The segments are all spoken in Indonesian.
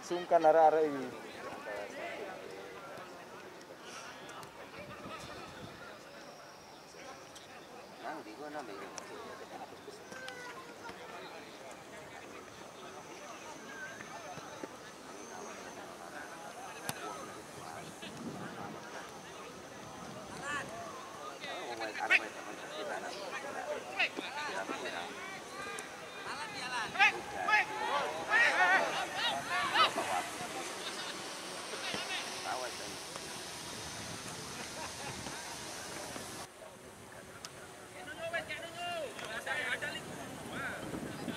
Sungkan arek-arek iki.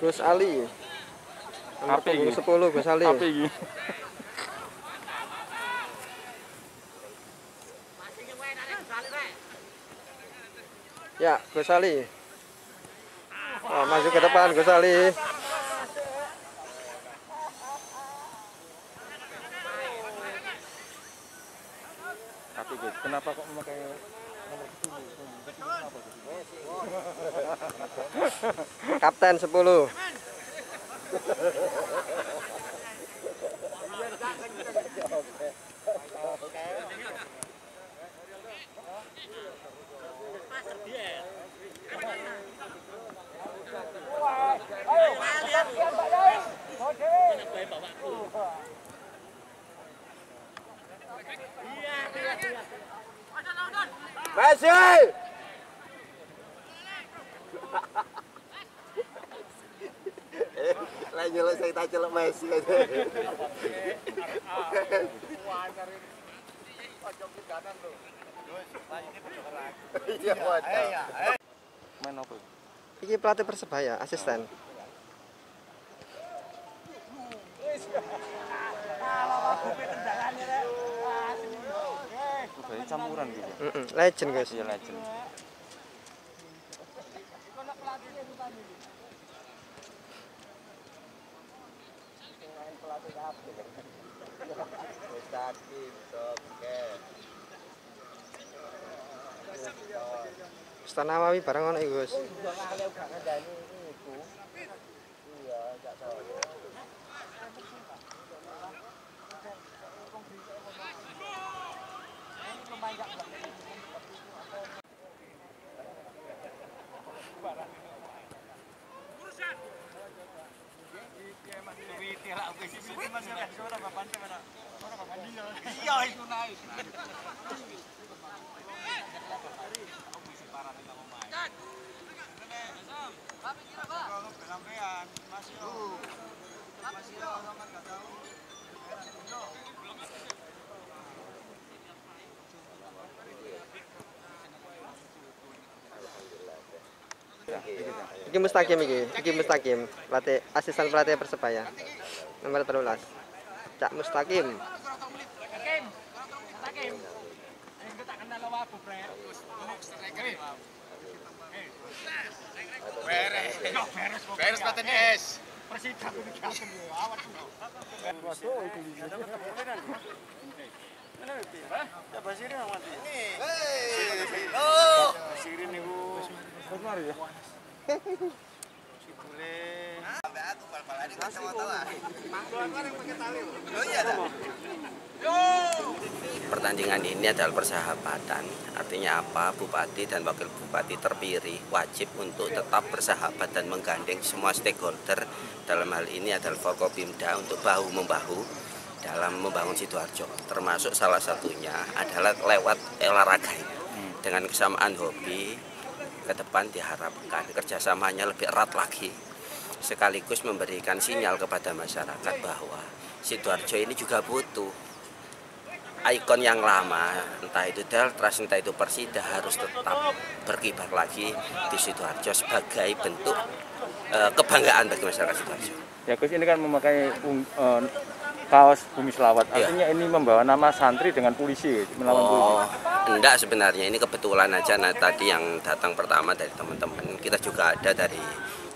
Gus Ali. Nomor 10 Gus Ali. Apa iki? Ya, Gus Ali. Oh, maju ke depan Gus Ali. Tapi Gus, kenapa kok memakai nomor 10? Kapten 10. Messi! Lah nyelek saya tak celek Messi aja. Main apa? Iki pelatih Persebaya, asisten. Kayak campuran gitu. Legend guys. Iya legend. Ustaz Nawawi bareng ngono iki Gus. Iki Mustaqim iki Mustaqim, pelatih asisten pelatih Persebaya. Nomor 13. Cak Mustaqim. Beres paten es. Pertandingan ini adalah persahabatan, artinya apa? Bupati dan wakil bupati terpilih wajib untuk tetap bersahabat dan menggandeng semua stakeholder. Dalam hal ini adalah Forkopimda untuk bahu-membahu dalam membangun Sidoarjo. Termasuk salah satunya adalah lewat olahraga. Dengan kesamaan hobi, ke depan diharapkan kerjasamanya lebih erat lagi. Sekaligus memberikan sinyal kepada masyarakat bahwa Sidoarjo ini juga butuh ikon yang lama, entah itu Deltras, entah itu Persida, harus tetap berkibar lagi di Sidoarjo sebagai bentuk kebanggaan bagi masyarakat Sidoarjo. Ya Gus, ini kan memakai kaos Bumi Selawat, artinya ini membawa nama santri dengan polisi, melawan polisi. Enggak, sebenarnya ini kebetulan aja. Nah, tadi yang datang pertama dari teman-teman, kita juga ada dari,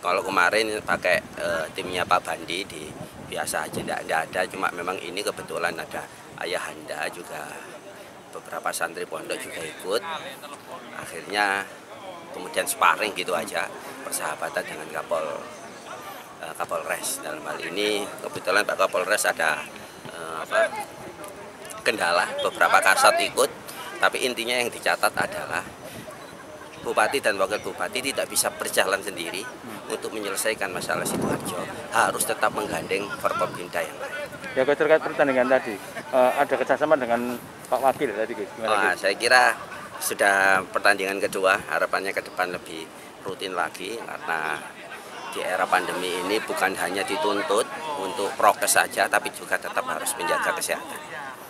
kalau kemarin pakai timnya Pak Bandi, biasa aja, enggak ada, cuma memang ini kebetulan ada ayahanda juga, beberapa santri pondok juga ikut, akhirnya kemudian sparring gitu aja. persahabatan dengan Kapolres. Dalam hal ini kebetulan Pak Kapolres ada kendala, beberapa kasat ikut, tapi intinya yang dicatat adalah Bupati dan Wakil Bupati tidak bisa berjalan sendiri untuk menyelesaikan masalah Sidoarjo, harus tetap menggandeng Forkopimda yang lain. Ya, terkait pertandingan tadi, ada kerjasama dengan Pak Wakil tadi, gimana? Saya kira sudah pertandingan kedua, harapannya ke depan lebih rutin lagi, karena di era pandemi ini bukan hanya dituntut untuk prokes saja, tapi juga tetap harus menjaga kesehatan.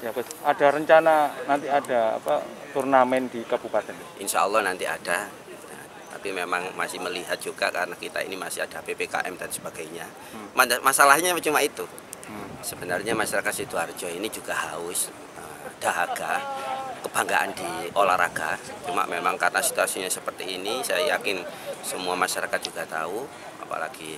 Ya, Gus, ada rencana nanti ada turnamen di kabupaten? Insya Allah nanti ada, tapi memang masih melihat juga karena kita ini masih ada PPKM dan sebagainya. Masalahnya cuma itu. Sebenarnya masyarakat Sidoarjo ini juga haus, dahaga, kebanggaan di olahraga. Cuma memang karena situasinya seperti ini, saya yakin semua masyarakat juga tahu, apalagi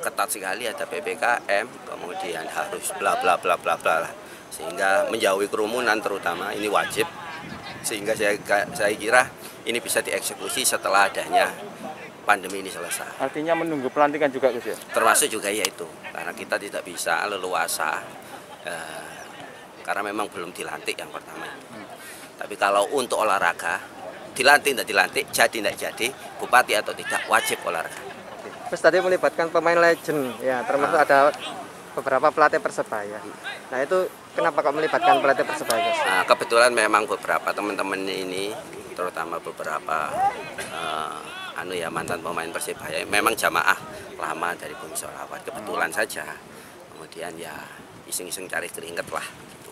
ketat sekali ada PPKM, kemudian harus bla bla bla bla bla, sehingga menjauhi kerumunan terutama ini wajib, sehingga saya kira ini bisa dieksekusi setelah adanya pandemi ini selesai. Artinya menunggu pelantikan juga, Gus, ya? Termasuk juga yaitu, karena kita tidak bisa leluasa, karena memang belum dilantik yang pertama. Tapi kalau untuk olahraga, dilantik tidak dilantik, jadi tidak jadi, bupati atau tidak, wajib olahraga. Terus tadi melibatkan pemain legend, ya termasuk ada beberapa pelatih Persebaya. Nah itu kenapa kok melibatkan pelatih Persebaya? Nah, kebetulan memang beberapa teman-teman ini, terutama beberapa mantan pemain Persebaya, memang jamaah lama dari Bumi Sholawat. Kebetulan saja, kemudian ya iseng-iseng cari keringet lah. Gitu.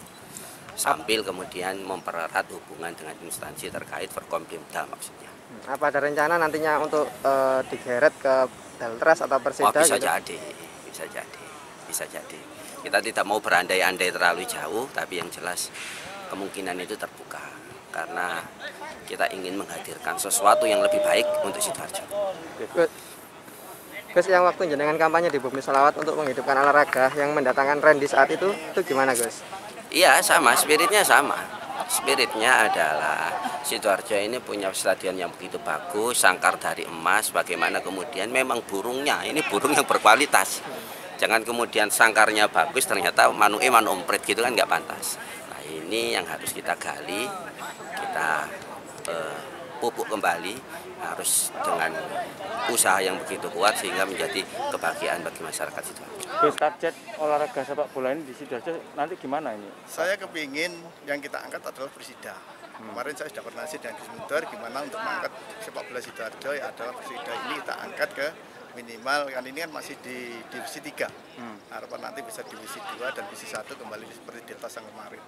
Sambil kemudian mempererat hubungan dengan instansi terkait Forkopimda maksudnya. Apa ada rencana nantinya untuk digeret ke Daltras atau Persida? Bisa gitu? bisa jadi. Kita tidak mau berandai-andai terlalu jauh, tapi yang jelas kemungkinan itu terbuka. Karena kita ingin menghadirkan sesuatu yang lebih baik untuk Sidoarjo. Gus, yang waktu jenengan kampanye di Bumi Sholawat untuk menghidupkan olahraga yang mendatangkan Randy saat itu gimana, Gus? Iya, sama, spiritnya sama. Spiritnya adalah Sidoarjo ini punya stadion yang begitu bagus, sangkar dari emas, bagaimana kemudian memang burungnya, ini burung yang berkualitas. Jangan kemudian sangkarnya bagus, ternyata manu ompret gitu kan nggak pantas. Nah ini yang harus kita gali, kita pupuk kembali, harus dengan usaha yang begitu kuat sehingga menjadi kebahagiaan bagi masyarakat Sidoarjo. Gus, target olahraga sepak bola ini di Sidoarjo nanti gimana ini? Saya kepingin yang kita angkat adalah Persida. Kemarin saya sudah koordinasi dengan Gus Mundur gimana untuk mengangkat sepak bola Sidoarjo ya adalah Persida ini kita angkat ke minimal, kan ini kan masih di divisi 3. Harapan nanti bisa divisi 2 dan divisi 1 kembali seperti Deltas yang kemarin.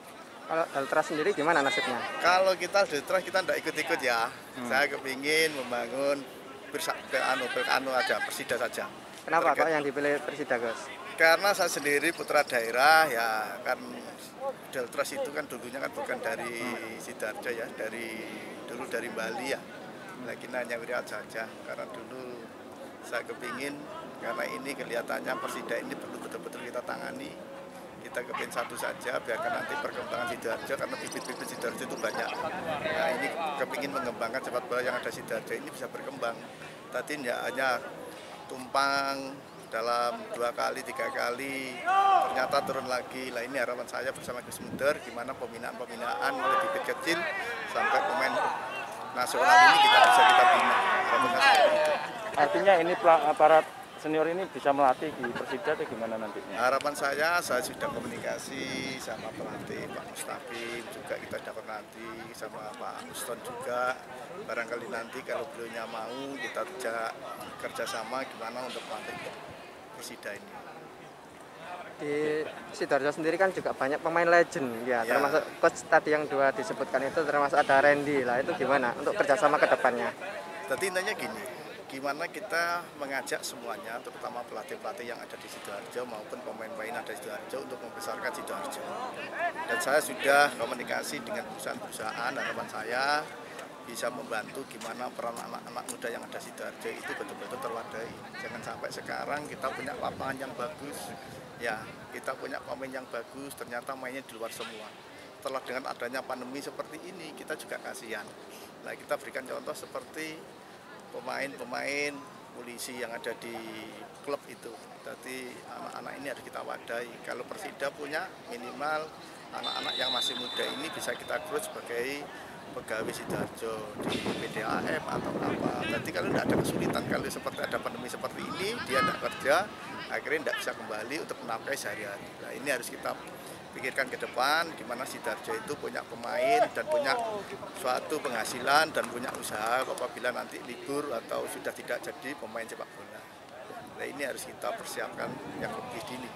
Kalau Daltras sendiri gimana nasibnya? Kalau kita Deltas kita tidak ikut-ikut ya. Saya kepingin membangun Pilkano aja, Persida saja. Kenapa kok yang dipilih Persida, Gus? Karena saya sendiri putra daerah ya, kan Deltras itu kan dulunya kan bukan dari Sidoarjo ya, dulu dari Bali ya. Nah kita hanya Wiriat saja, karena dulu saya kepingin, karena ini kelihatannya Persida ini perlu betul-betul kita tangani. Kita kepingin satu saja, biarkan nanti perkembangan Sidoarjo, karena bibit-bibit Sidoarjo itu banyak. Nah ini kepingin mengembangkan sepak bola yang ada Sidoarjo ini bisa berkembang. Tadi ya hanya tumpang dalam 2 kali, 3 kali, ternyata turun lagi. Lah ini harapan saya bersama Gus Mundur, gimana pembinaan mulai bibit kecil sampai pemain nasional ini kita bina. Artinya ini aparat senior ini bisa melatih di Persida atau gimana nantinya? Harapan saya sudah komunikasi sama pelatih Pak Mustaqim, juga kita dapat nanti sama Pak Uston juga. Barangkali nanti kalau beliaunya mau kita kerjasama gimana untuk melatih Persida ini. Di Sidoarjo sendiri kan juga banyak pemain legend ya, termasuk coach tadi yang 2 disebutkan itu, termasuk ada Randy lah, itu gimana untuk kerjasama ke depannya? Tadi intinya gini, gimana kita mengajak semuanya, terutama pelatih-pelatih yang ada di Sidoarjo maupun pemain-pemain ada di Sidoarjo untuk membesarkan Sidoarjo. Dan saya sudah komunikasi dengan perusahaan-perusahaan, harapan saya bisa membantu gimana peran anak-anak muda yang ada di Sidoarjo itu betul-betul terwadai. Jangan sampai sekarang kita punya lapangan yang bagus, ya kita punya pemain yang bagus, ternyata mainnya di luar semua. Setelah dengan adanya pandemi seperti ini, kita juga kasihan. Nah kita berikan contoh seperti pemain-pemain polisi yang ada di klub itu. Jadi anak-anak ini harus kita wadai. Kalau Persida punya minimal anak-anak yang masih muda ini bisa kita krus sebagai pegawai Sidoarjo di PDAM atau apa. Jadi kalau tidak ada kesulitan, kalau seperti ada pandemi seperti ini, dia tidak kerja, akhirnya tidak bisa kembali untuk menafkahi sehari-hari. Nah, ini harus kita pikirkan ke depan, di mana Sidoarjo itu punya pemain dan punya suatu penghasilan dan punya usaha apabila nanti libur atau sudah tidak jadi pemain sepak bola. Nah, ini harus kita persiapkan yang lebih dini.